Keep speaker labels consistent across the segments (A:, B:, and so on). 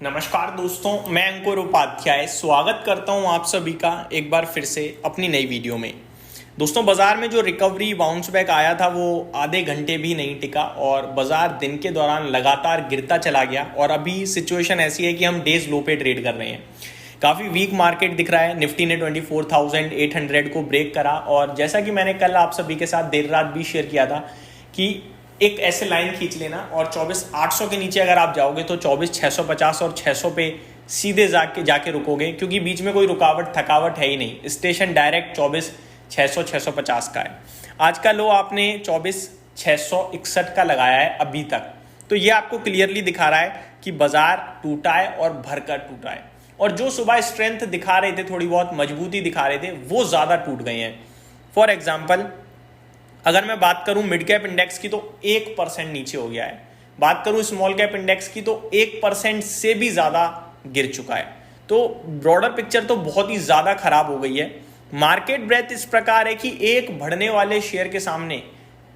A: नमस्कार दोस्तों, मैं अंकुर उपाध्याय स्वागत करता हूं आप सभी का एक बार फिर से अपनी नई वीडियो में। दोस्तों, बाजार में जो रिकवरी बाउंस बैक आया था वो आधे घंटे भी नहीं टिका और बाजार दिन के दौरान लगातार गिरता चला गया और अभी सिचुएशन ऐसी है कि हम डेज लो पे ट्रेड कर रहे हैं। काफ़ी वीक मार्केट दिख रहा है। निफ्टी ने 24,800 को ब्रेक करा और जैसा कि मैंने कल आप सभी के साथ देर रात भी शेयर किया था कि एक ऐसे लाइन खींच लेना और 24,800 के नीचे अगर आप जाओगे तो 24,650 और 600 पे सीधे जाके रुकोगे, क्योंकि बीच में कोई रुकावट थकावट है ही नहीं। स्टेशन डायरेक्ट 24,600 650 का है। आज का लो आपने 24,661 का लगाया है अभी तक, तो ये आपको क्लियरली दिखा रहा है कि बाजार टूटा है और भरकर टूटा है और जो सुबह स्ट्रेंथ दिखा रहे थे, थोड़ी बहुत मजबूती दिखा रहे थे, वो ज़्यादा टूट गए हैं। फॉर एग्जाम्पल, अगर मैं बात करूं मिड कैप इंडेक्स की तो 1% नीचे हो गया है। बात करूं स्मॉल कैप इंडेक्स की तो 1% से भी ज़्यादा गिर चुका है। तो ब्रॉडर पिक्चर तो बहुत ही ज़्यादा खराब हो गई है। मार्केट ब्रेथ इस प्रकार है कि एक बढ़ने वाले शेयर के सामने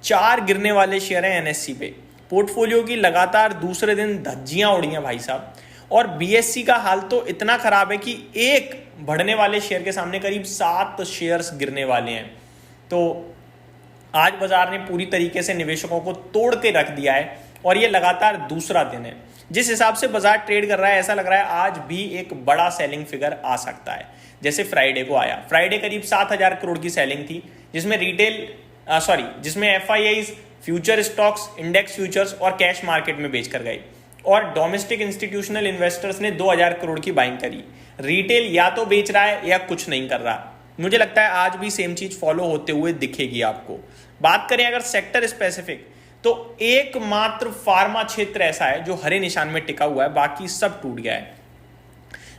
A: 4 गिरने वाले शेयर हैं एनएससी पे। पोर्टफोलियो की लगातार दूसरे दिन धज्जियां उड़ी हैं भाई साहब। और बीएससी का हाल तो इतना खराब है कि एक बढ़ने वाले शेयर के सामने करीब 7 शेयर्स गिरने वाले हैं। तो आज बाजार ने पूरी तरीके से निवेशकों को तोड़ के रख दिया है और ये लगातार दूसरा दिन है। जिस हिसाब से बाजार ट्रेड कर रहा है, ऐसा लग रहा है आज भी एक बड़ा सेलिंग फिगर आ सकता है, जैसे फ्राइडे को आया। फ्राइडे करीब 7,000 करोड़ की सेलिंग थी, जिसमें FIIs, future stocks, index futures और कैश मार्केट में बेचकर गए और डोमेस्टिक इंस्टीट्यूशनल इन्वेस्टर्स ने 2,000 करोड़ की बाइंग करी। रिटेल या तो बेच रहा है या कुछ नहीं कर रहा। मुझे लगता है आज भी सेम चीज फॉलो होते हुए दिखेगी आपको। बात करें अगर सेक्टर स्पेसिफिक, तो एकमात्र फार्मा क्षेत्र ऐसा है जो हरे निशान में टिका हुआ है, बाकी सब टूट गया है।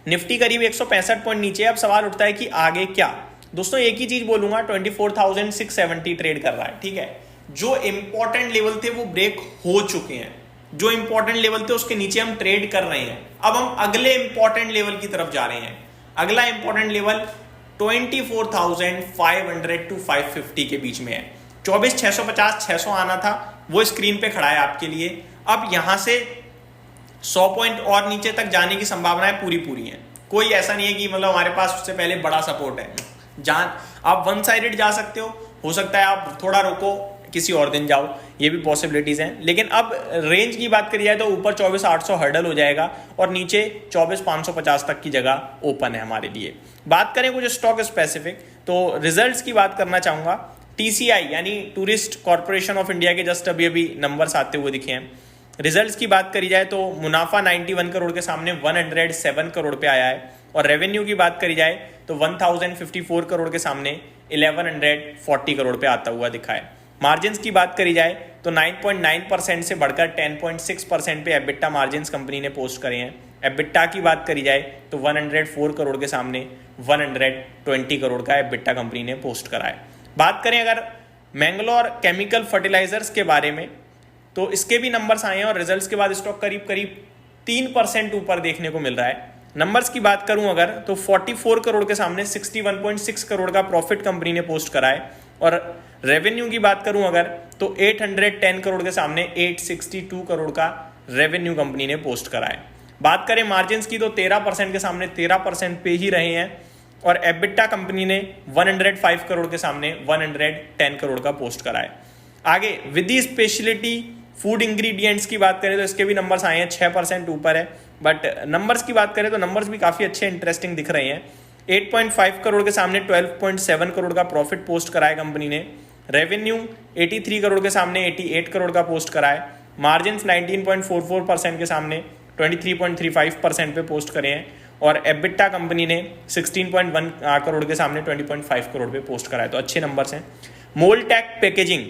A: निफ्टी करीब 165 पॉइंट नीचे। अब सवाल उठता है कि आगे क्या। दोस्तों, एक ही चीज बोलूंगा, 24,670 ट्रेड कर रहा है, ठीक है। जो इंपॉर्टेंट लेवल थे वो ब्रेक हो चुके हैं। जो इंपॉर्टेंट लेवल थे उसके नीचे हम ट्रेड कर रहे हैं। अब हम अगले इंपॉर्टेंट लेवल की तरफ जा रहे हैं। अगला इंपॉर्टेंट लेवल 24,500 टू 550 के बीच में है। 24,650 600 आना था, वो स्क्रीन पे खड़ा है आपके लिए। अब यहां से 100 पॉइंट और नीचे तक जाने की संभावनाएं पूरी है। कोई ऐसा नहीं है कि मतलब हमारे पास उससे पहले बड़ा सपोर्ट है। आप वन साइडेड जा सकते हो सकता है आप थोड़ा रुको, किसी और दिन जाओ, ये भी पॉसिबिलिटीज हैं। लेकिन अब रेंज की बात करी जाए तो ऊपर 24,800 हर्डल हो जाएगा और नीचे 24,550 तक की जगह ओपन है हमारे लिए। बात करें कुछ स्टॉक स्पेसिफिक, तो रिजल्ट्स की बात करना चाहूंगा। टीसीआई यानी टूरिस्ट कॉर्पोरेशन ऑफ इंडिया के जस्ट अभी नंबर्स आते हुए दिखे हैं। रिजल्ट्स की बात करी जाए तो मुनाफा 91 करोड़ के सामने 107 करोड़ पे आया है और रेवेन्यू की बात करी जाए तो 1054 करोड़ के सामने 1140 करोड़ पे आता हुआ दिखा है। मार्जिन्स की बात करी जाए तो 9.9% से बढ़कर 10.6% पे एबिटा मार्जिन्स कंपनी ने पोस्ट करे हैं। एबिटा की बात करी जाए तो 104 करोड़ के सामने 120 करोड़ का एबिटा कंपनी ने पोस्ट करा है। बात करें अगर मैंगलोर केमिकल फर्टिलाइजर्स के बारे में, तो इसके भी नंबर्स आए हैं और रिजल्ट्स के बाद स्टॉक करीब 3% ऊपर देखने को मिल रहा है। नंबर्स की बात करूं अगर तो 44 करोड़ के सामने 61.6 करोड़ का प्रॉफिट कंपनी ने पोस्ट करा है और रेवेन्यू की बात करूं अगर तो 810 करोड़ के सामने 862 करोड़ का रेवेन्यू कंपनी ने पोस्ट करा है। बात करें मार्जिन्स की तो 13% के सामने 13% पे ही रहे हैं और एबिटा कंपनी ने 105 करोड़ के सामने 110 करोड़ का पोस्ट करा है। आगे विधि स्पेशलिटी फूड इंग्रेडिएंट्स की बात करें तो इसके भी नंबर्स आए हैं, 6% ऊपर है। बट नंबर्स की बात करें तो नंबर्स भी काफ़ी अच्छे इंटरेस्टिंग दिख रहे हैं। 8.5 करोड़ के सामने 12.7 करोड़ का प्रॉफिट पोस्ट करा है कंपनी ने। रेवेन्यू 83 करोड़ के सामने 88 करोड़ का पोस्ट करा है। मार्जिन्स 19.44% के सामने 23.35% पे पोस्ट करे हैं और एबिटा कंपनी ने 16.1 करोड़ के सामने 20.5 करोड़ पे पोस्ट करा है। तो अच्छे नंबर्स हैं। मोलटेक पैकेजिंग,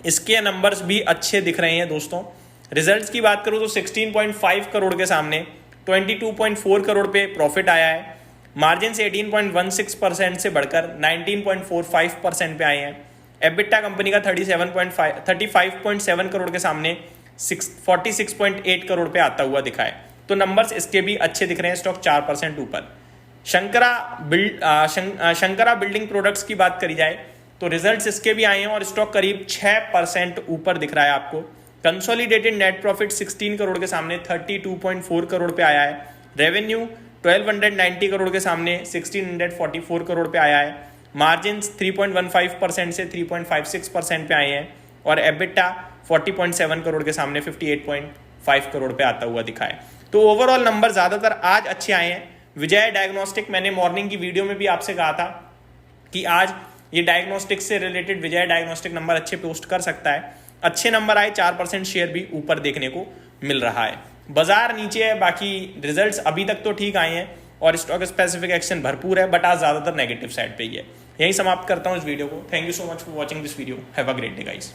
A: इसके नंबर्स भी अच्छे दिख रहे हैं दोस्तों। रिजल्ट्स की बात करूं तो 16.5 करोड़ के सामने 22.4 करोड़ पे प्रॉफिट आया है। मार्जिन 18.16% से बढ़कर 19.45% पे आए हैं। एबिटा कंपनी का 35.7 करोड़ के सामने 46.8 करोड़ पे आता हुआ दिखा है। तो नंबर्स इसके भी अच्छे दिख रहे हैं। स्टॉक 4% ऊपर। शंकरा बिल्डिंग प्रोडक्ट्स की बात करी जाए तो रिजल्ट्स इसके भी आए हैं और स्टॉक करीब 6% ऊपर दिख रहा है आपको। कंसोलिडेटेड नेट प्रॉफिट 16 करोड़ के सामने 32.4 करोड़ पे आया है। रेवेन्यू 1290 करोड़ के सामने 1644 करोड़ पे आया है। मार्जिन 3.15% से 3.56% पे आए हैं और एबिटा 40.7 करोड़ के सामने 58.5 करोड़ पे आता हुआ दिखा है। तो ओवरऑल नंबर ज़्यादातर आज अच्छे आए हैं। विजय डायग्नोस्टिक, मैंने मॉर्निंग की वीडियो में भी आपसे कहा था कि आज ये डायग्नोस्टिक से रिलेटेड विजय डायग्नोस्टिक नंबर अच्छे पोस्ट कर सकता है। अच्छे नंबर आए, 4% शेयर भी ऊपर देखने को मिल रहा है। बाजार नीचे है, बाकी रिजल्ट्स अभी तक तो ठीक आए हैं और स्टॉक स्पेसिफिक एक्शन भरपूर है, बट आज ज़्यादातर नेगेटिव साइड पे ही है। यही समाप्त करता हूँ इस वीडियो को। Thank you so much for watching this video. Have a great day guys.